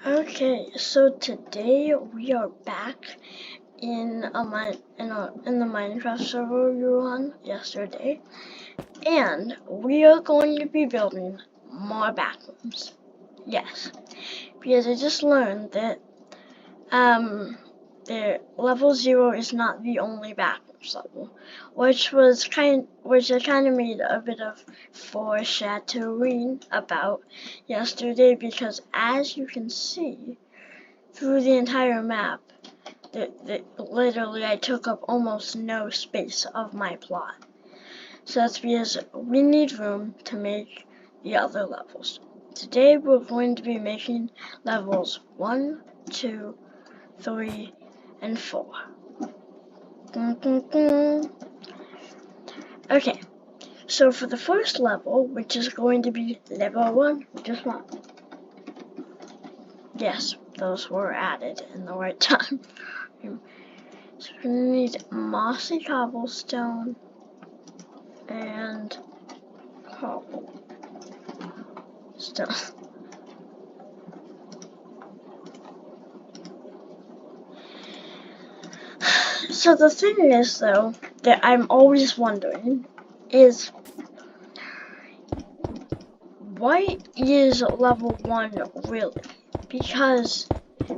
Okay, so today we are back in the Minecraft server we were on yesterday, and we are going to be building more backrooms. Yes, because I just learned that the level 0 is not the only backrooms level, which I kind of made a bit of foreshadowing about yesterday, because as you can see through the entire map, literally I took up almost no space of my plot. So that's because we need room to make the other levels. Today we're going to be making levels 1, 2, 3, and 4. Okay, so for the first level, which is going to be level 1, just one. Yes, those were added in the right time. So we're gonna need mossy cobblestone and cobblestone. So the thing is, though, that I'm always wondering is, what is level 1 really? Because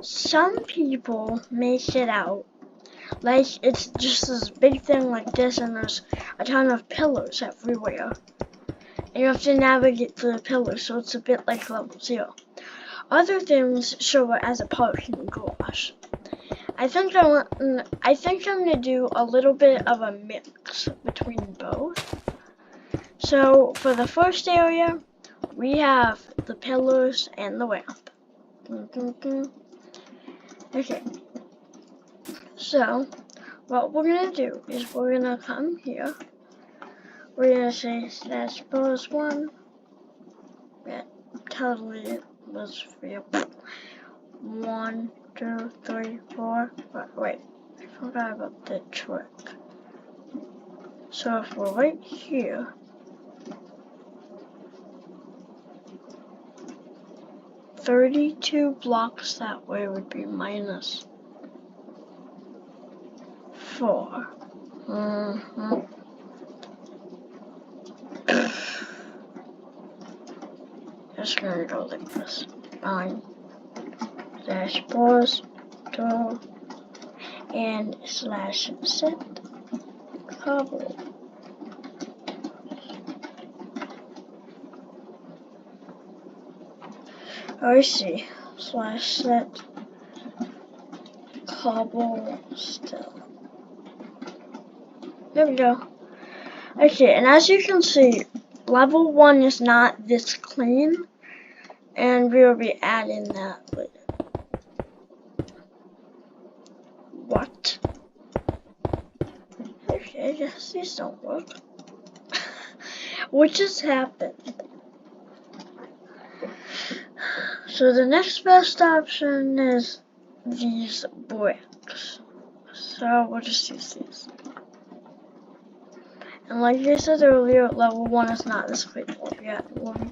some people make it out like it's just this big thing like this, and there's a ton of pillars everywhere. And you have to navigate through the pillars, so it's a bit like level 0. Other things show it as a parking garage. I think I'm gonna do a little bit of a mix between both. So for the first area, we have the pillars and the ramp. Okay. So what we're gonna do is we're gonna come here. We're gonna say /1. That totally was real. 1, 2, 3, 4. Wait, I forgot about the trick. So if we're right here, 32 blocks that way would be minus 4. Just gonna go like this. Fine. /pause, draw, and /set cobble. I see. /set cobble still. There we go. Okay, and as you can see, level 1 is not this clean, and we will be adding that later. What? Okay, I guess these don't work. What just happened? So the next best option is these bricks. So we'll just use these. And like I said earlier, level 1 is not this straightforward yet. We'll be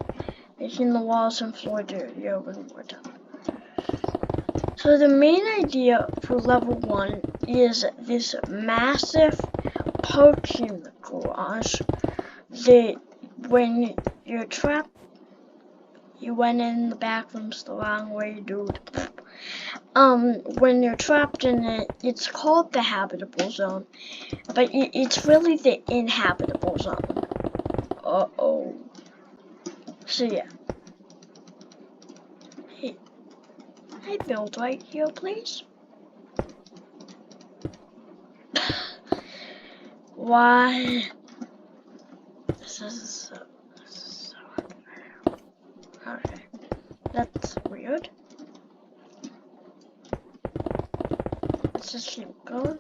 making the walls and floor dirtier when we're done. So the main idea for level 1 is this massive parking garage that when you're trapped, you went in the backrooms the wrong way, dude. When you're trapped in it, it's called the habitable zone, but it's really the inhabitable zone. Uh-oh. So yeah. Hey, build right here, please. Why? This is so unfair. Okay, that's weird. Let's just keep going.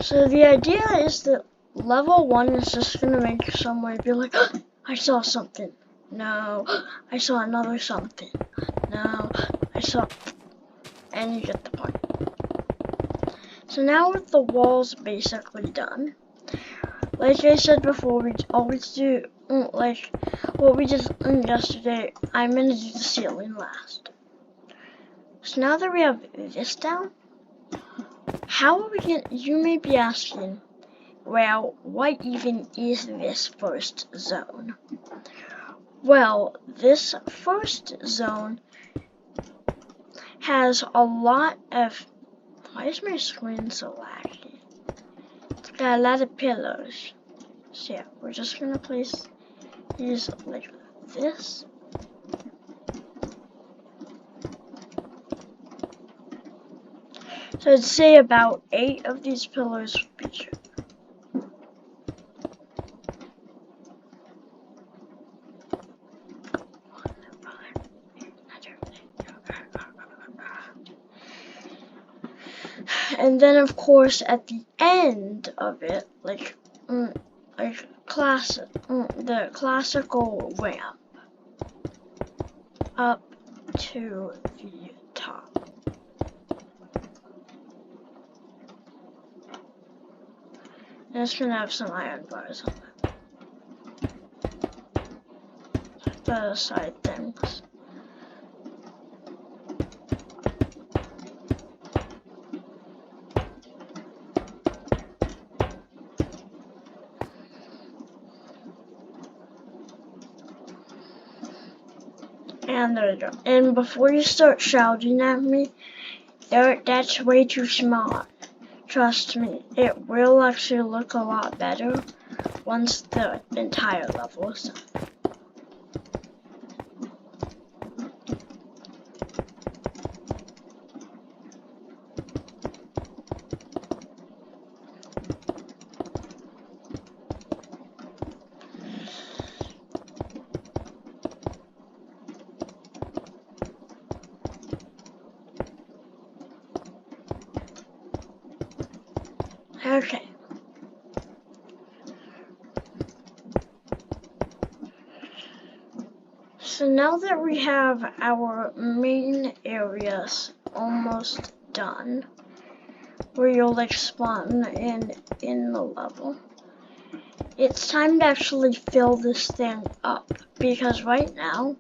So the idea is that level 1 is just gonna make someone be like, oh, I saw something. No, I saw another something. No, I saw, and you get the point. So now with the walls basically done, like I said before, we always do like what we did yesterday, I'm gonna do the ceiling last. So now that we have this down, how are we gonna, you may be asking, well, what even is this first zone? Well, this first zone has a lot of, why is my screen so laggy? It's got a lot of pillars. So yeah, we're just gonna place these like this. So I'd say about 8 of these pillars would be true. And then of course at the end of it, like the classical ramp up to the top. And it's gonna have some iron bars on it. The side things. And there you go. And before you start shouting at me, that's way too small. Trust me, it will actually look a lot better once the entire level is done. Okay. So now that we have our main areas almost done, where you'll like spawn in the level, it's time to actually fill this thing up, because right now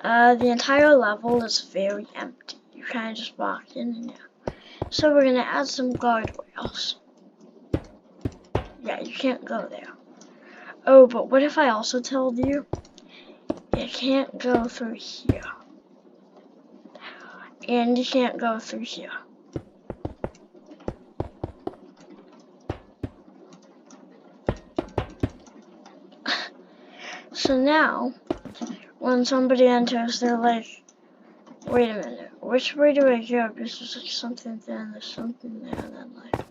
the entire level is very empty. You kind of just walk in and out. So we're gonna add some guardrails. Yeah, you can't go there. Oh, but what if I also told you you can't go through here, and you can't go through here. So now, when somebody enters, they're like, wait a minute, which way do I go? Because there's like something there, and there's something there, and then like...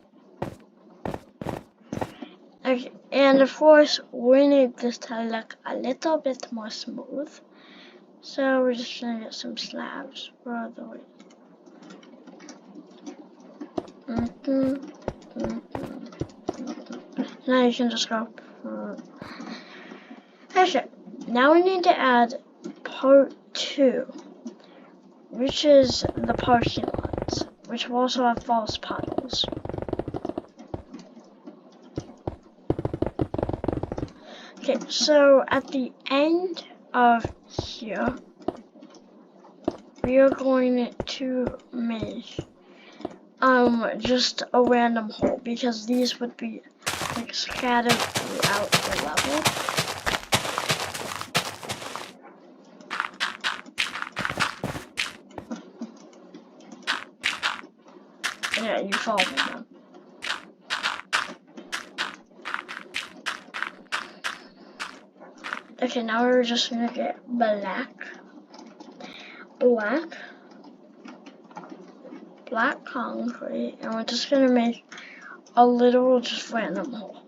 Okay, and of course, we need this to look a little bit more smooth. So we're just gonna get some slabs for the way. Now you can just go. Okay, now we need to add part 2, which is the parking lots, which will also have false puddles. Okay, so at the end of here, we are going to make just a random hole, because these would be like scattered throughout the level. Yeah, you follow them. Okay, now we're just gonna get black concrete, and we're just gonna make a little just random hole.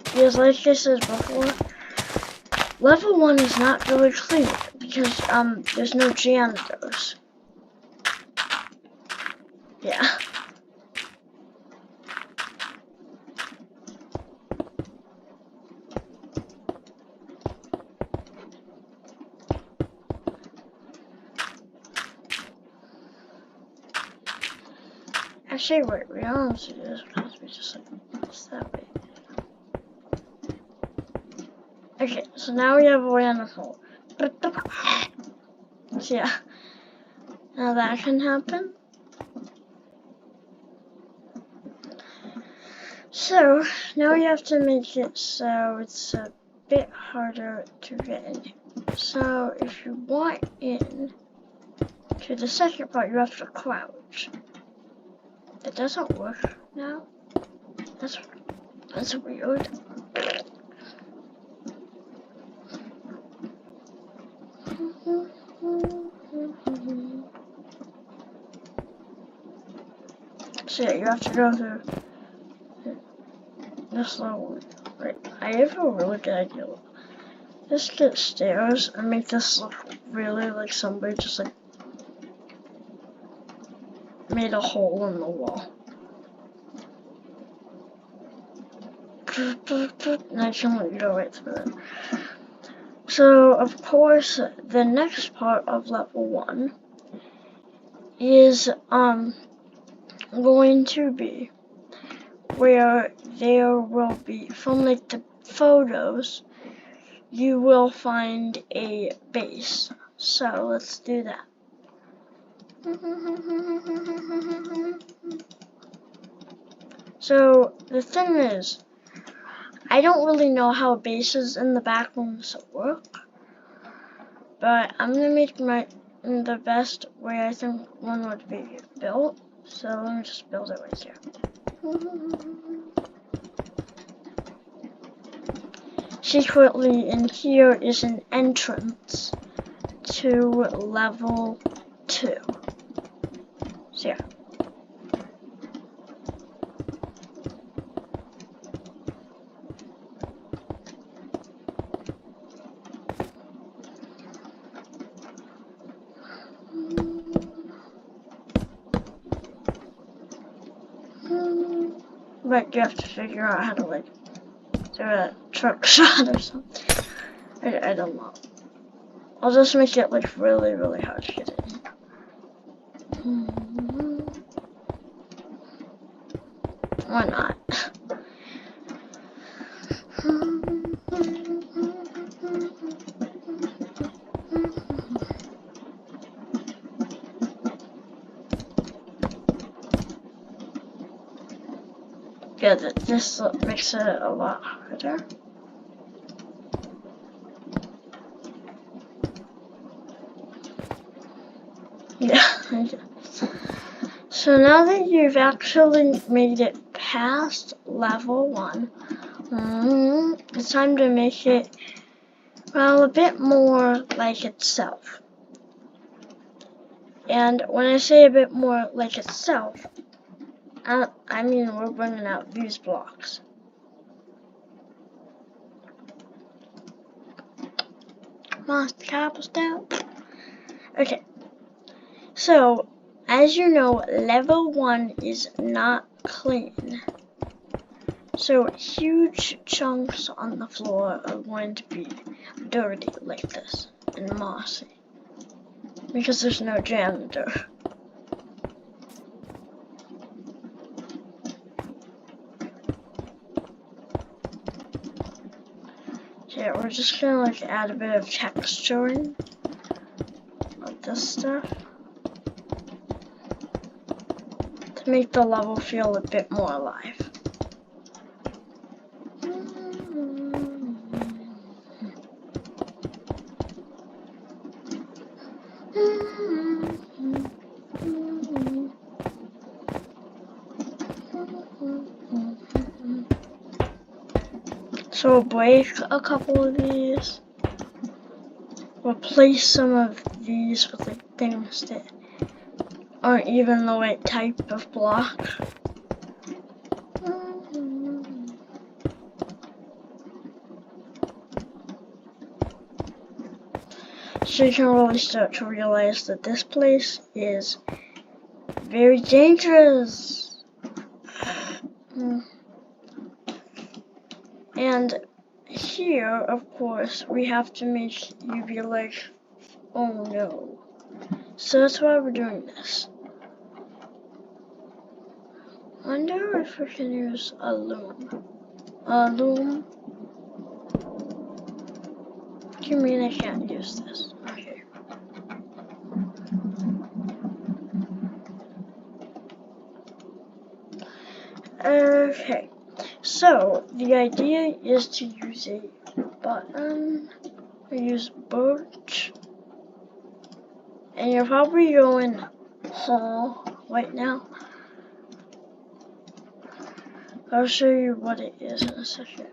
Because like I said before, level 1 is not really clean because there's no janitors. Yeah. Actually, wait, we don't have to do this because we just like this that way. Okay, so now we have a way on the hole. So yeah, now that can happen. So now we have to make it so it's a bit harder to get in. So if you want in to the second part, you have to crouch. It doesn't work now. That's weird. So yeah, you have to go through this level. Wait, I have a really good idea. Just get stairs and make this look really like somebody just like made a hole in the wall. And I can let you go right through it. So of course the next part of level 1 is going to be where there will be, from like the photos, you will find a base. So let's do that. So the thing is, I don't really know how bases in the Backrooms work, but I'm gonna make the best way I think one would be built. So let me just build it right here. Secretly in here is an entrance to level 2. So yeah. But you have to figure out how to like do a truck shot or something. I don't know. I'll just make it like really, really hard to get in. Why not? Yeah, this makes it a lot harder. Yeah. So now that you've actually made it past level 1, it's time to make it, well, a bit more like itself. And when I say a bit more like itself, I mean we're bringing out these blocks. Monster cobblestone. Okay. So, as you know, level 1 is not clean. So huge chunks on the floor are going to be dirty like this and mossy. Because there's no janitor. Yeah, we're just gonna like add a bit of texturing of this stuff to make the level feel a bit more alive. So we'll break a couple of these. Replace some of these with like things that aren't even the right type of block. So you can really start to realize that this place is very dangerous. And here, of course, we have to make you be like, oh no. So that's why we're doing this. Wonder if we can use a loom. A loom? What do you mean I can't use this? Okay. Okay. So the idea is to use a button. I use birch. And you're probably going whole right now. I'll show you what it is in a second.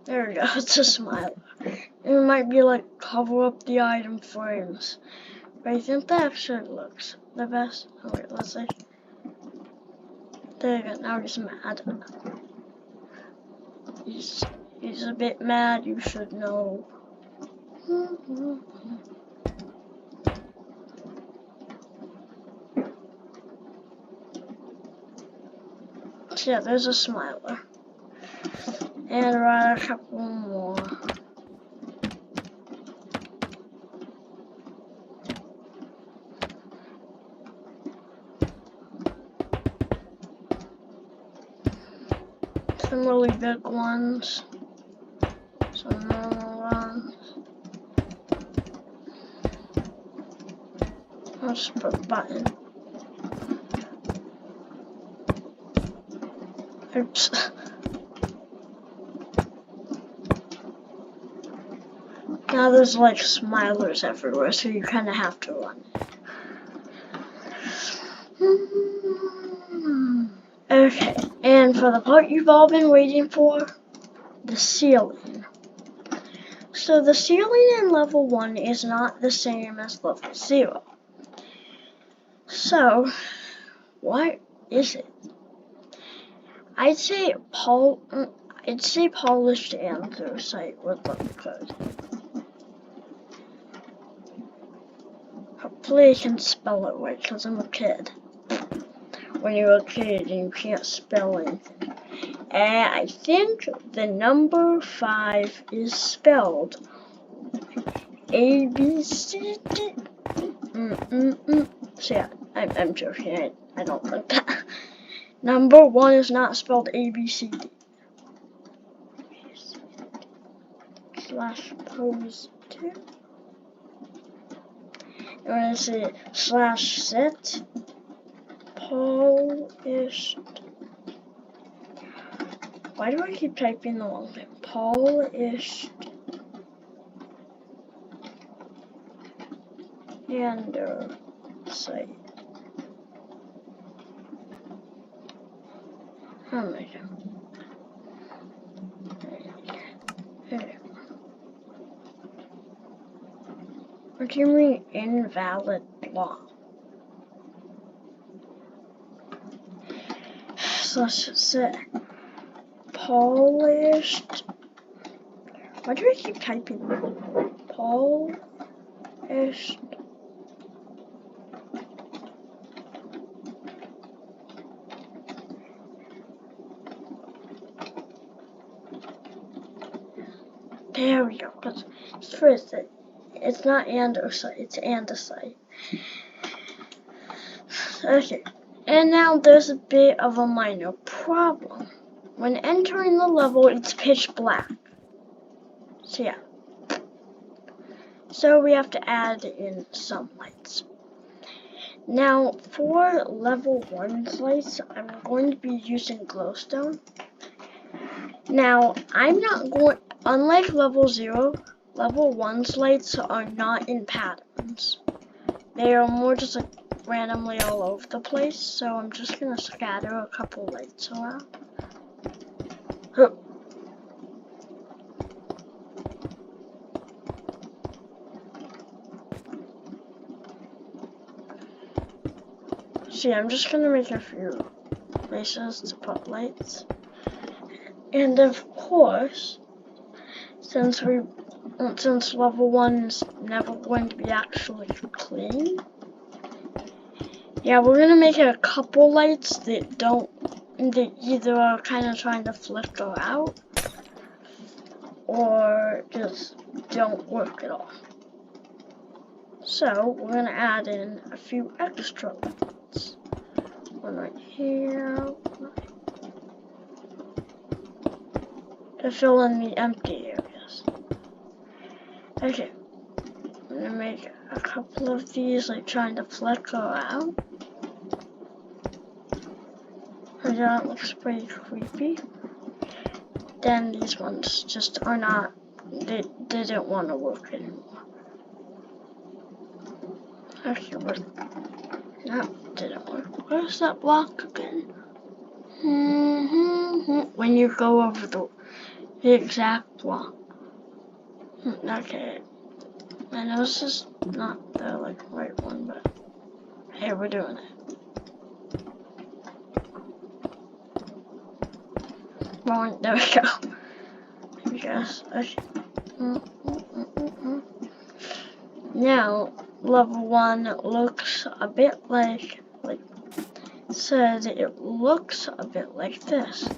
There we go, it's a smile. It might be like cover up the item frames. But I think that actually looks the best. Oh wait, let's see. There you go, now he's mad. He's a bit mad, you should know. So yeah, there's a smiler. And write a couple more. Some really big ones. Some normal ones. I'll just put a button. Oops. Now there's like smilers everywhere, so you kind of have to run. Okay, and for the part you've all been waiting for, the ceiling. So the ceiling in level 1 is not the same as level 0. So, what is it? I'd say polished anthracite would look good. Hopefully I can spell it right, because I'm a kid. When you're a kid and you can't spell anything. And I think the number 5 is spelled A-B-C-D. So yeah, I'm joking. I don't like that. Number 1 is not spelled A-B-C-D. Slash pose 2. And we're gonna say slash set polished. Why do I keep typing the wrong thing? Polished andesite. Oh my god. Okay. What do you mean invalid block? So let's just say polished. Why do I keep typing polished? There we go. Because first, it's not andesite, it's andesite. Okay, and now there's a bit of a minor problem. When entering the level, it's pitch black. So yeah. So we have to add in some lights. Now, for level 1's lights, I'm going to be using glowstone. Now, I'm not going, unlike level 0, level 1's lights are not in patterns. They are more just like randomly all over the place, so I'm just gonna scatter a couple lights around. See, I'm just gonna make a few places to put lights. And of course, since level 1 is never going to be actually clean, yeah, we're gonna make a couple lights that either are kind of trying to flicker out, or just don't work at all. So we're gonna add in a few extra levels. One right here. To fill in the empty areas. Okay. I'm gonna make a couple of these, like trying to flex around. And that looks pretty creepy. Then these ones just are not, they didn't want to work anymore. Okay, that didn't work. Where's that block again? When you go over the exact block. Okay. I know this is not the right one, but hey, we're doing it. Wrong. There we go. I guess. Okay. Now, level 1 looks a bit like said it looks a bit like this.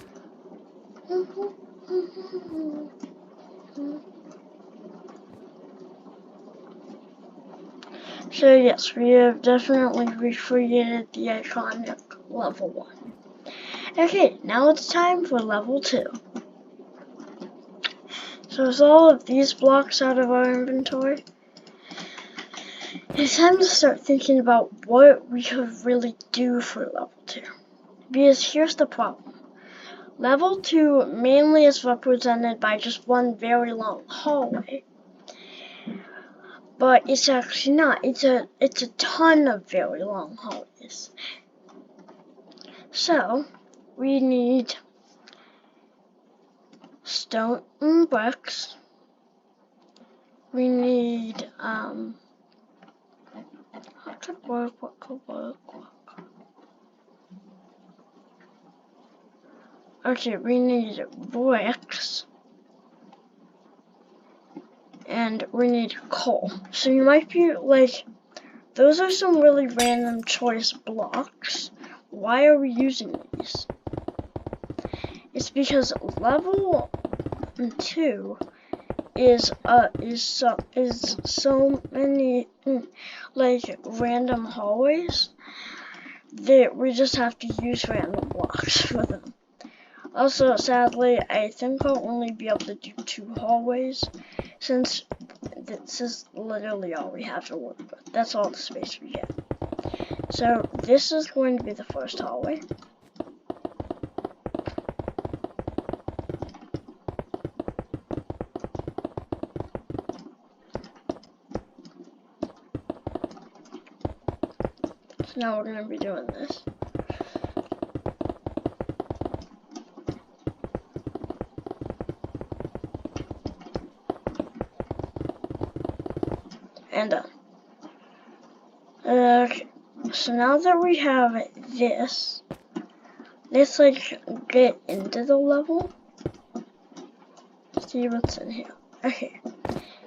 So yes, we have definitely recreated the iconic level 1. Okay, now it's time for level 2. So with all of these blocks out of our inventory, it's time to start thinking about what we could really do for level 2. Because here's the problem. Level 2 mainly is represented by just one very long hallway. But it's actually not. It's a ton of very long hallways. So we need stone and bricks. We need what could work. Okay, we need bricks. And we need coal. So you might be like, those are some really random choice blocks. Why are we using these? It's because level 2 is so many like random hallways that we just have to use random blocks for them. Also, sadly, I think I'll only be able to do 2 hallways since this is literally all we have to work with. That's all the space we get. So this is going to be the first hallway. So now we're going to be doing this. And done. Okay, so now that we have this, let's like get into the level. See what's in here. Okay,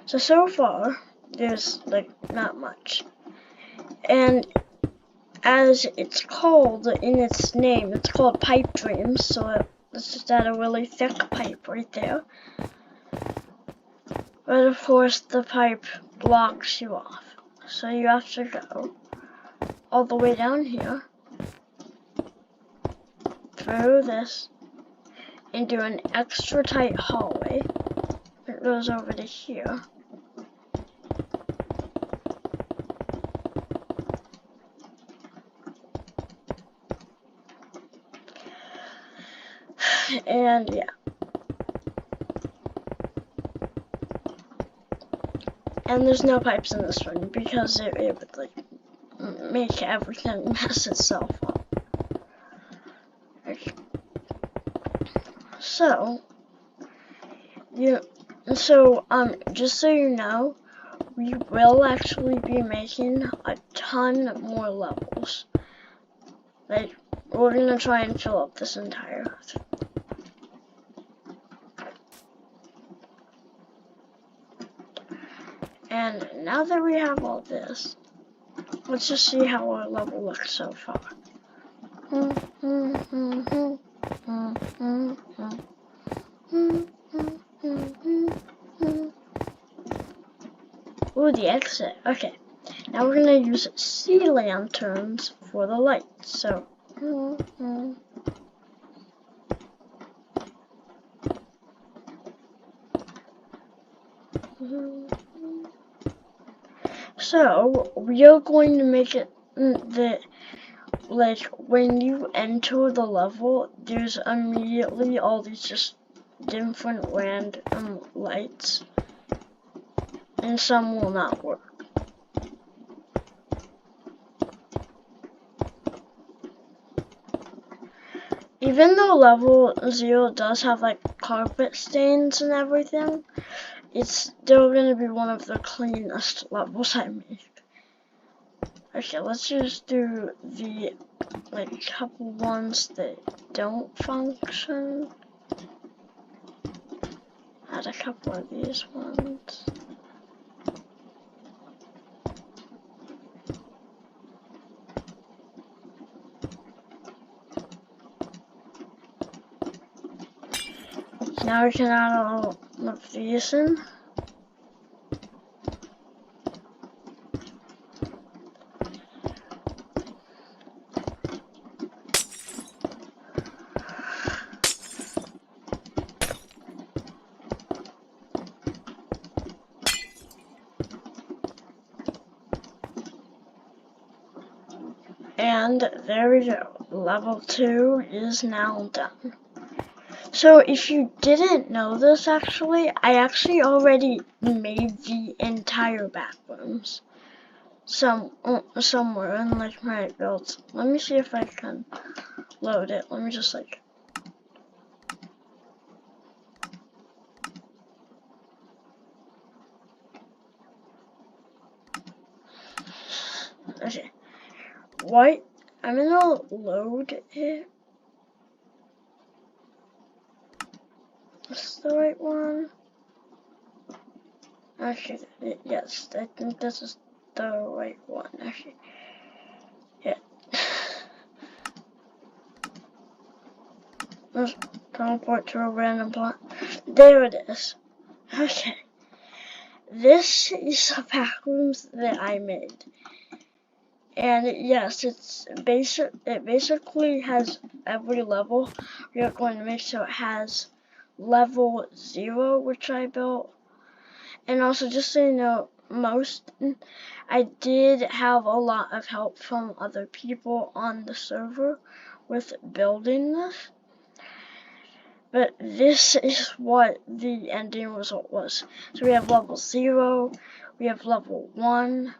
so far there's like not much, and as it's called in its name, it's called Pipe Dreams. So let's just add a really thick pipe right there. But of course, the pipe blocks you off. So you have to go all the way down here, through this, and do an extra tight hallway that goes over to here. And yeah. And there's no pipes in this one because it would like make everything mess itself up. Okay. So just so you know, we will actually be making a ton more levels. Like, we're gonna try and fill up this entire thing. And now that we have all this, let's just see how our level looks so far. the exit. Okay, now we're gonna use sea lanterns for the lights. So, so we are going to make it that, like, when you enter the level, there's immediately all these just different random lights, and some will not work. Even though level 0 does have like carpet stains and everything, it's still gonna be one of the cleanest levels I made. Okay, let's just do the like couple ones that don't function. Add a couple of these ones. Now we can add all of these in. And there we go. Level 2 is now done. So if you didn't know this, I actually already made the entire Backrooms somewhere in like my builds. Let me see if I can load it. Let me just like. Okay. What? I'm gonna load it. Is the right one? Okay, yes, I think this is the right one. Actually, yeah. Let's teleport to a random plot. There it is. Okay. This is the Backrooms that I made. And yes, it basically has every level we are going to make. So it has level 0, which I built. And also, just so you know, I did have a lot of help from other people on the server with building this. But this is what the ending result was. So we have level 0, we have level 1,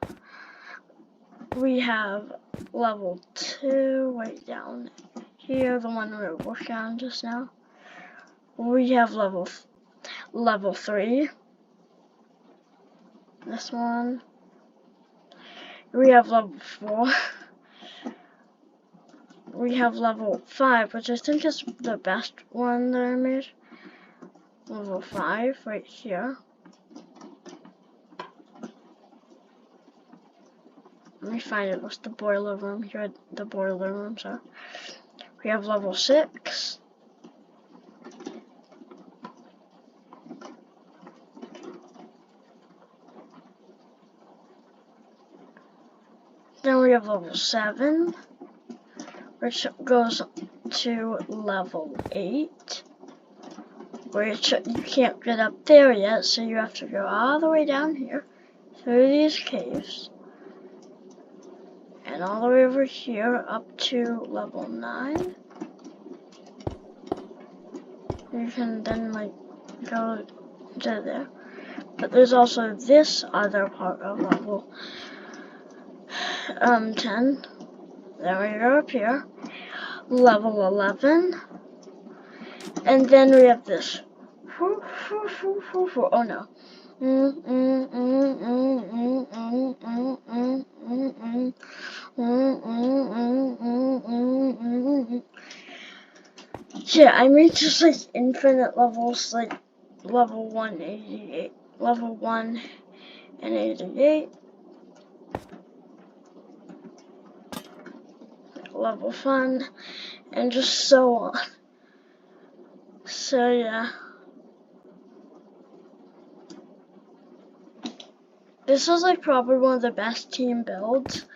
we have level 2 right down here, the one we were working on just now. We have level 3. This one. We have level 4. We have level 5, which I think is the best one that I made. Level 5 right here. Let me find it. What's the boiler room? Here the boiler rooms are. We have level 6. Then we have level 7, which goes to level 8, which you can't get up there yet, so you have to go all the way down here through these caves, and all the way over here up to level 9. You can then like go to there. But there's also this other part of level 10. Then we go up here, level 11, and then we have this. Oh no. Yeah, I made just like infinite levels, like level 188, level 1 and 88. Level fun, and just so on. So yeah, This is like probably one of the best team builds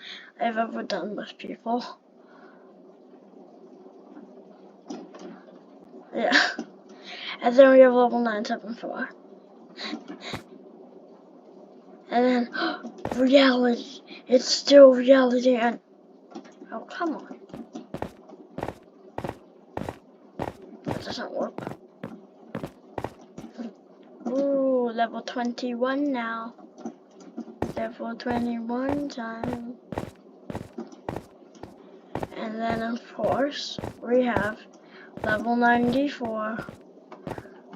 I've ever done with people. Yeah. And then we have level 974. And then reality. It's still reality and oh come on. That doesn't work. Ooh, level 21 now. Level 21 time. And then of course we have level 94.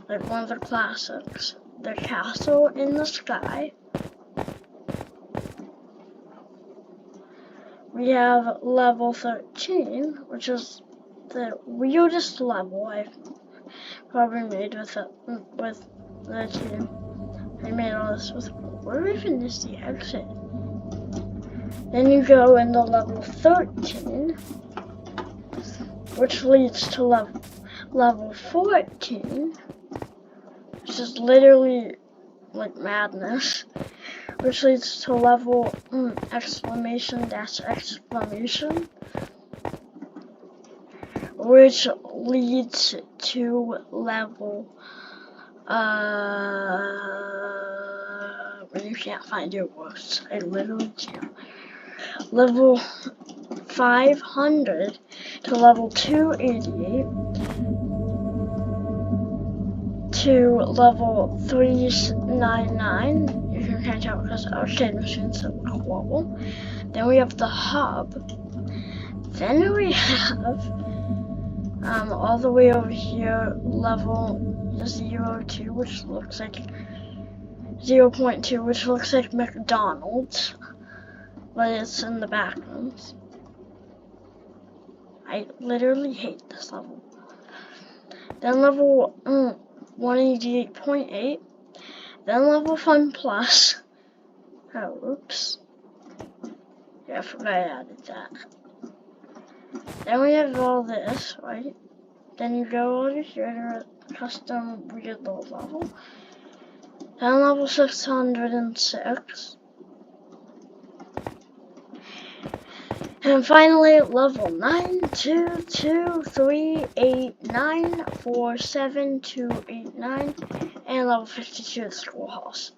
Like one of the classics. The Castle in the Sky. We have level 13, which is the weirdest level I've probably made with the team. I made all this with. Where even is the exit? Then you go into level 13, which leads to level 14, which is literally like madness, which leads to level exclamation, which leads to level when you can't find your words. I literally can't. Level 500 to level 288 to level 399. You can catch out because arcade machines are cool. Then we have the hub. Then we have all the way over here level 02, which looks like 0.2, which looks like McDonald's, but it's in the Backrooms. I literally hate this level. Then level 188.8. Then level Fun Plus. Oh, oops. Yeah, I forgot I added that. Then we have all this, right? Then you go over here to a custom weird little level. Then level 606. And finally, level 92238947289 and level 52 the schoolhouse.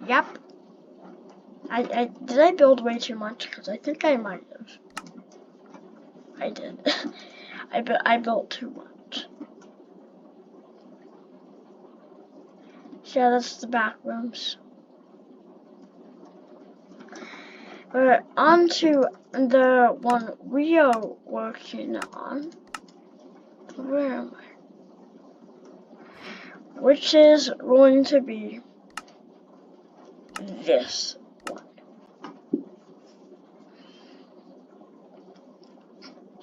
Yep. Did I build way too much? Because I think I might have. I did. I built too much. So yeah, that's the Backrooms. We're on to the one we are working on. Where am I? Which is going to be this one.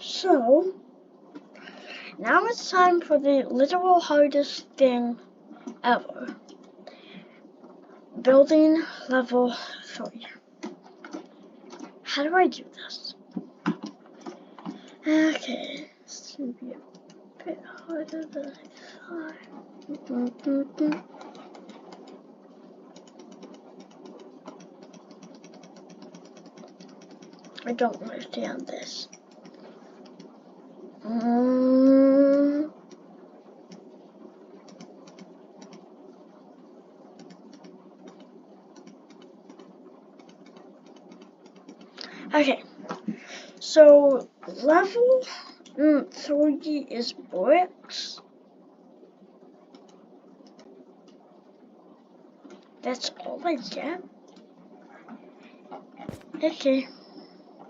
So, now it's time for the literal hardest thing ever. Building level 3. How do I do this? Okay, this is going to be a bit harder than I thought. I don't understand this. Okay, so level 3 is bricks. That's all I get. Okay,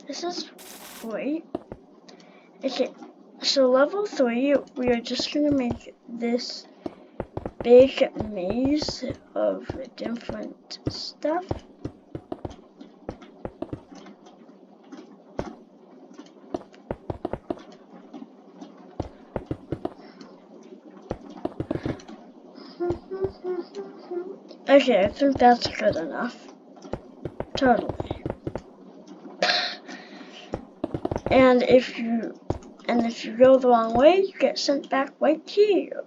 this is great. Okay, so level 3, we are just gonna make this big maze of different stuff. Okay, I think that's good enough. Totally. And if you go the wrong way, you get sent back right here.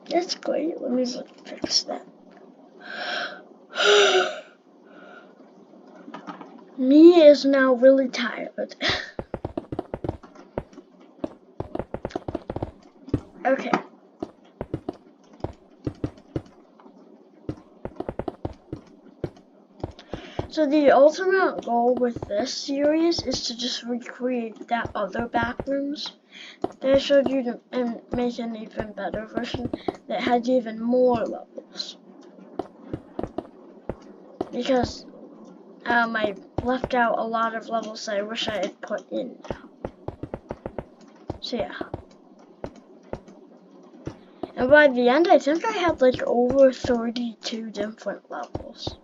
That's great. Let me fix that. Me is now really tired. Okay. So the ultimate goal with this series is to just recreate that other Backrooms that I showed you and make an even better version that has even more levels. Because I left out a lot of levels that I wish I had put in now. So yeah. And by the end, I think I had like over 32 different levels.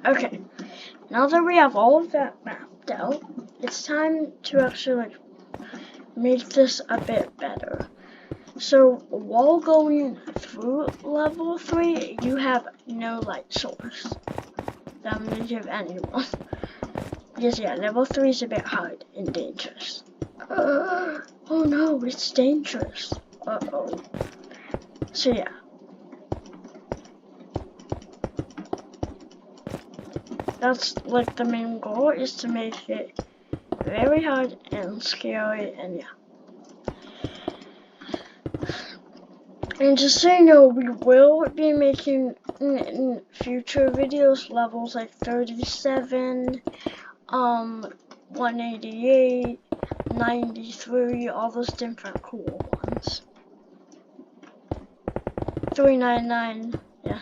Okay, now that we have all of that mapped out, it's time to actually make this a bit better. So while going through level 3, you have no light source. That may give anyone. Because yeah, level 3 is a bit hard and dangerous. Oh no, it's dangerous. Uh-oh. So yeah. That's like the main goal, is to make it very hard and scary, and yeah. And just so you know, we will be making in future videos levels like 37, 188, 93, all those different cool ones. 399, yeah.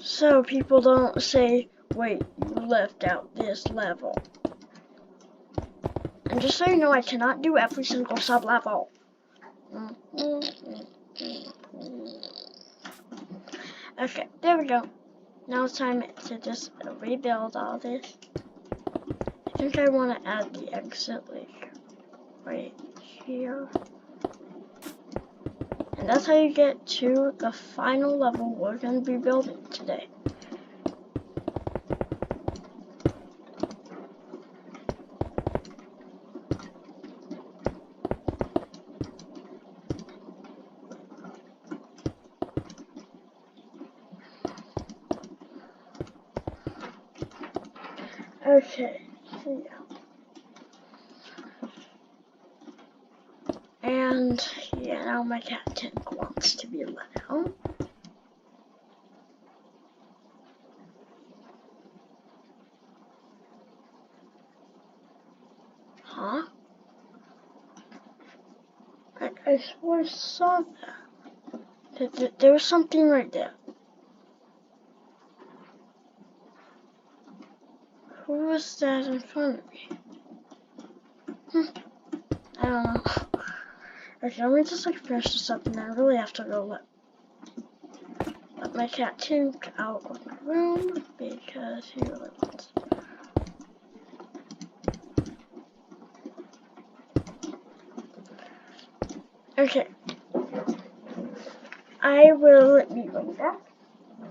So people don't say, wait, you left out this level. And just so you know, I cannot do every single sub-level. Okay, there we go. Now it's time to just rebuild all this. I think I want to add the exit like right here. And that's how you get to the final level we're going to be building today. Okay, so yeah. And yeah, now my cat tank wants to be let out. Huh? I swear I saw that. There was something right there. Who was that in front of me? I don't know. Okay, let me just like finish this up, and I really have to go let my cat Tink out of my room because he really wants to. Okay. I will be right back.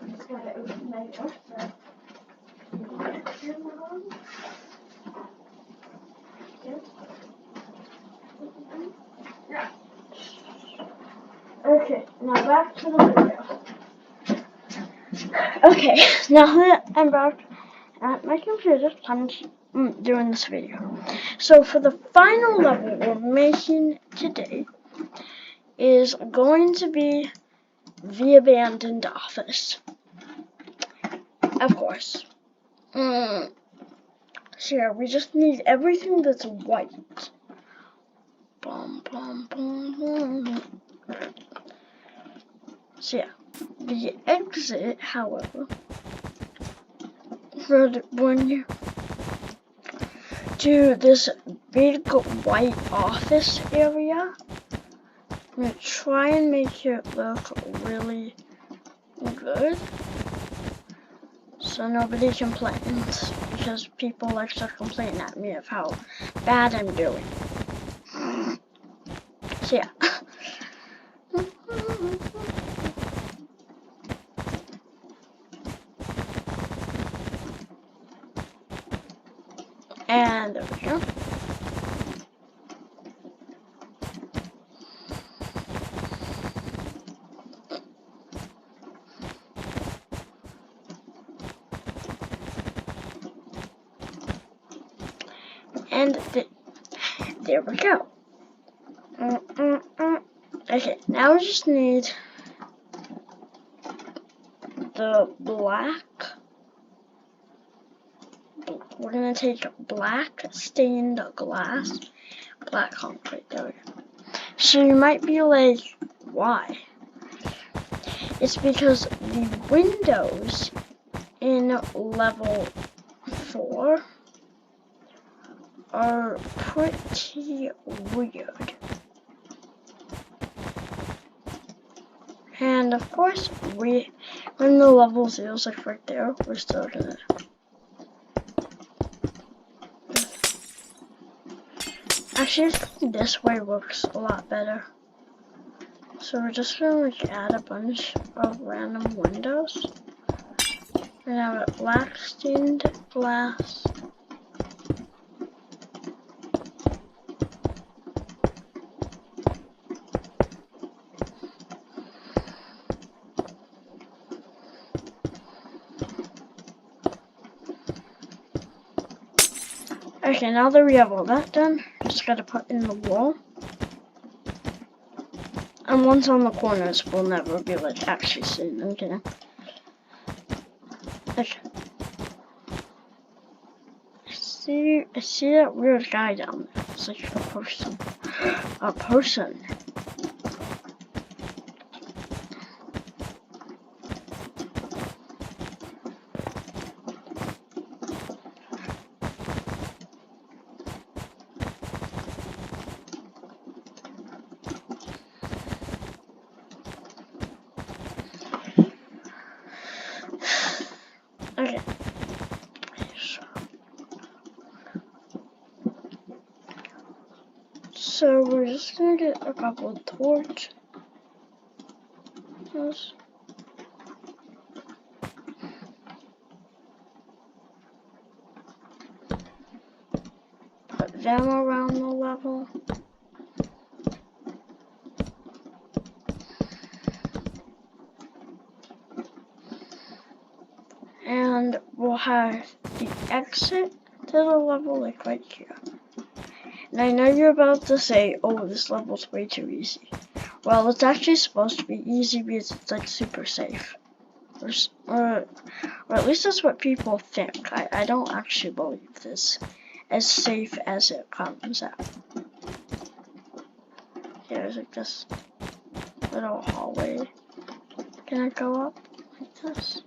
I'm just gonna open my door. Okay, now back to the video. Okay, now that I'm back at my computer, I'm doing this video. So for the final level we're making today is going to be the abandoned office. Of course. So yeah, we just need everything that's white. Boom, boom, boom, boom. So yeah, the exit, however, when you do this big white office area, I'm going to try and make it look really good. so nobody complains, because people like to complain at me of how bad I'm doing. So yeah. And there we go. And there we go. Okay, now we just need the black. We're gonna take black stained glass, black concrete. There we go. So you might be like, why? It's because the windows in level 4 are pretty weird. And of course, when the level 0 is like right there, we're still gonna. Actually, I think this way works a lot better. So we're just gonna like add a bunch of random windows. And have a black stained glass. Okay, now that we have all that done, just gotta put in the wall. And once on the corners, we'll never be like actually seeing them, kidding. Okay. I see that weird guy down there. It's like a person. A person. Okay. So we're just gonna get a couple of torches. Put them around the level. And we'll have the exit to the level like right here. And I know you're about to say, oh, this level's way too easy. Well, it's actually supposed to be easy because it's like super safe. Or at least that's what people think. I don't actually believe this. As safe as it comes out. Here's like this little hallway. Can I go up like this?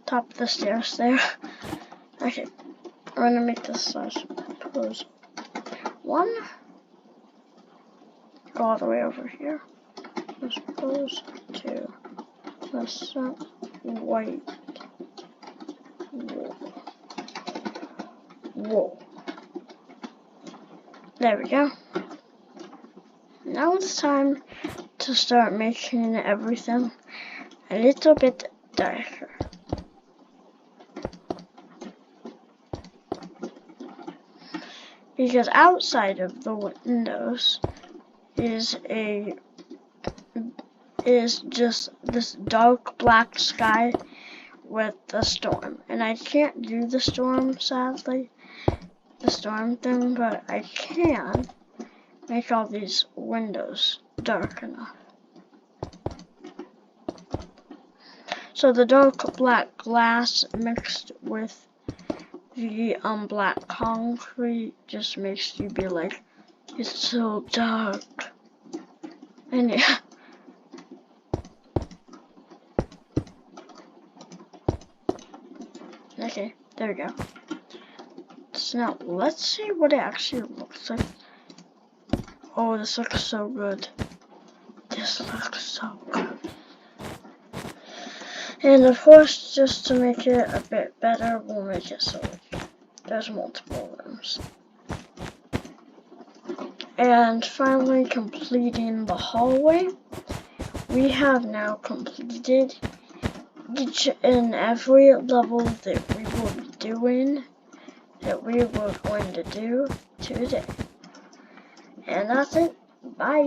Top of the stairs there. Okay, we're gonna make this size pose 1. Go all the way over here. Let's pose 2. Let's set white. Whoa. There we go. Now it's time to start making everything a little bit darker. Because outside of the windows is just this dark black sky with the storm. And I can't do the storm, sadly, the storm thing, but I can make all these windows dark enough. So the dark black glass mixed with the black concrete just makes you be like, it's so dark. And yeah. Okay, there we go. So now let's see what it actually looks like. Oh, this looks so good. This looks so good. And of course, just to make it a bit better, we'll make it so there's multiple rooms. And finally, completing the hallway. We have now completed each and every level that we will be doing, that we were going to do today. And that's it. Bye.